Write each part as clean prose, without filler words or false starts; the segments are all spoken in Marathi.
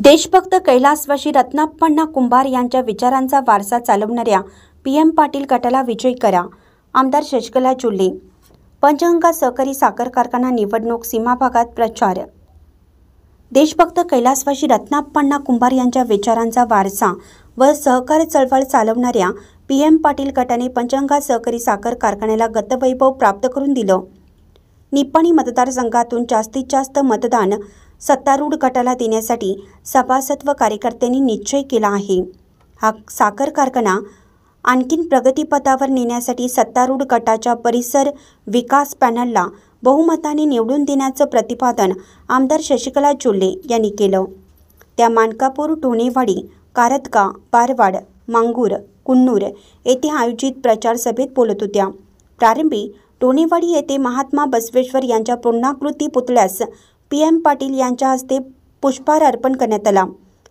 देशभक्त कैलासवासी रत्नाप्पण्णा कुंभार यांच्या विचारांचा वारसा चालवणाऱ्या PM पाटील गटाला विजयी करा। आमदार शशिकला चुल्ले। पंचगंगा सहकारी साखर कारखाना निवडणूक सीमा भागात प्रचार। देशभक्त कैलासवासी रत्नाप्पण्णा कुंभार यांच्या विचारांचा वारसा व सहकार चळवळ चालवणाऱ्या PM पाटील गटाने पंचगंगा सहकारी साखर कारखान्याला गतवैभव प्राप्त करून दिलं। निपाणी मतदारसंघातून जास्तीत जास्त मतदान सत्तारूढ गटाला देण्यासाठी सभासद व कार्यकर्त्यांनी निश्चय केला आहे। हा साखर कारखाना आणखीन प्रगतीपथावर नेण्यासाठी सत्तारूढ गटाच्या परिसर विकास पॅनलला बहुमताने निवडून देण्याचं प्रतिपादन आमदार शशिकला चुल्ले यांनी केलं। त्या मानकापूर, ढोणेवाडी, कारतगा, बारवाड, मांगूर, कुन्नूर येथे आयोजित प्रचार सभेत बोलत होत्या। प्रारंभी ढोणेवाडी येथे महात्मा बसवेश्वर यांच्या पूर्णाकृती पुतळ्यास PM पाटील यांच्या हस्ते पुष्पहार अर्पण करण्यात आला।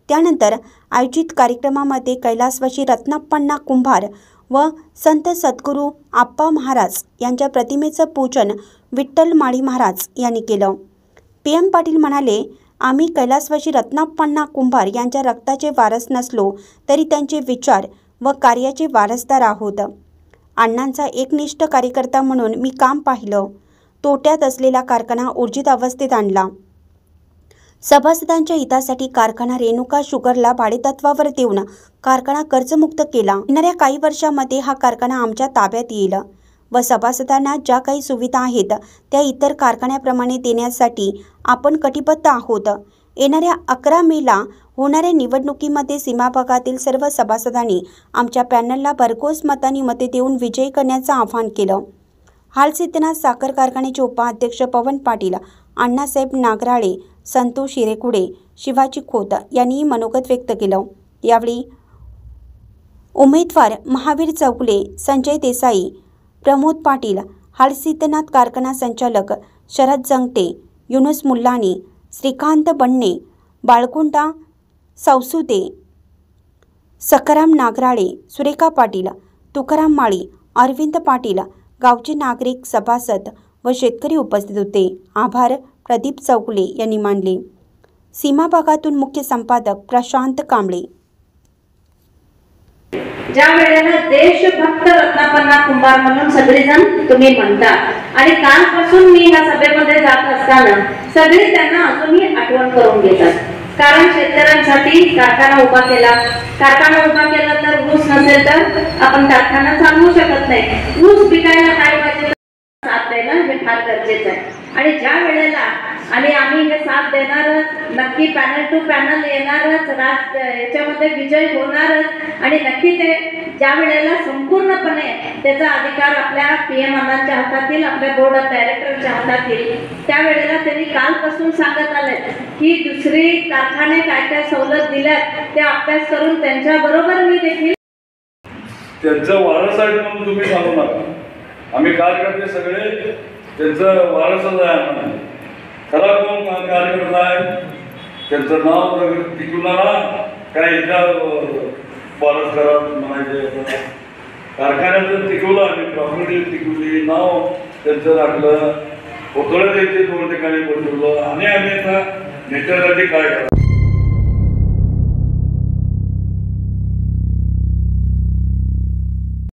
त्यानंतर आयोजित कार्यक्रमामध्ये कैलासवासी रत्नाप्पण्णा कुंभार व संत सद्गुरू आप्पा महाराज यांच्या प्रतिमेचं पूजन विठ्ठल माळी महाराज यांनी केलं। PM पाटील म्हणाले, आम्ही कैलासवासी रत्नाप्पण्णा कुंभार यांच्या रक्ताचे वारस नसलो तरी त्यांचे विचार व कार्याचे वारसदार आहोत। अण्णांचा एकनिष्ठ कार्यकर्ता म्हणून मी काम पाहिलं। तोट्यात असलेला कारखाना ऊर्जित अवस्थेत आणला। सभासदांच्या हितासाठी कारखाना रेणुका शुगरला भाडेतत्वावर देऊन कारखाना कर्जमुक्त केला। येणाऱ्या काही वर्षांमध्ये हा कारखाना आमच्या ताब्यात येईल व सभासदांना ज्या काही सुविधा आहेत त्या इतर कारखान्याप्रमाणे देण्यासाठी आपण कटिबद्ध आहोत। येणाऱ्या 11 मेला होणाऱ्या निवडणुकीमध्ये सीमा भागातील सर्व सभासदांनी आमच्या पॅनलला भरघोस मतांनी मते देऊन विजयी करण्याचं आवाहन केलं। हालसिद्धनाथ साखर कारखान्याचे उपाध्यक्ष पवन पाटील, अण्णासाहेब नागराळे, संतोष हिरेकुडे, शिवाजी खोत यांनी मनोगत व्यक्त केलं। यावेळी उमेदवार महावीर चौगुले, संजय देसाई, प्रमोद पाटील, हालसिद्धनाथ कारखाना संचालक शरद जंगटे, युनुस मुल्लानी, श्रीकांत बन्ने, बाळकुंडा सौसुदे, सखाराम नागराळे, सुरेखा पाटील, तुकाराम माळी, अरविंद पाटील, गावचे नागरिक, सभासद व शेतकरी उपस्थित होते। आभार प्रदीप चौगुले यांनी मानले। सीमा भागातून मुख्य संपादक प्रशांत कांबळे। ज्या वेळेला देशभक्त रत्नाप्पण्णा कुंभार म्हणून सगळेजण तुम्ही म्हणता आणि कालपासून मी ह्या सभेमध्ये जात असताना सगळे त्यांना अजूनही आठवण करून घेतात। कारण शेतकऱ्यांसाठी कारखाना उभा केला तर ऊस नसेल तर आपण कारखाना चालवू शकत नाही। ऊस पिकायला काय पाहिजे, साथ देणं हे फार गरजेचं आहे। आणि ज्या वेळेला आणि आम्ही हे साथ देणारच, नक्की पॅनल टू पॅनल येणारच, याच्यामध्ये विजय होणारच आणि नक्की ते ज्या वेळेला संपूर्णपणे त्याचा अधिकार आपल्या PM अण्णांच्या हातातील, आपल्या बोर्ड ऑफ डायरेक्टरच्या हातातील, त्यावेळेला त्यांनी कालपासून सांगत आले की दुसरी कारखाने काय काय सवलत दिल्यात ते अभ्यास करून त्यांच्या बरोबर मी देखील त्यांचा वारस आहे म्हणून तुम्ही सांगू नका। आम्ही कार्यकर्ते सगळे त्यांचं वारसच आहे। खरा कोण कार्यकर्ता आहे त्यांचं नाव टिकवणारा काय एकदा वारस करा म्हणायचे। कारखान्याचं टिकवलं आणि प्रॉपर्टी टिकवली, नाव त्यांचं राखलं, पुतळे त्यांचे 2 ठिकाणी बसवलं आणि आम्ही आता नेत्यासाठी काय करा।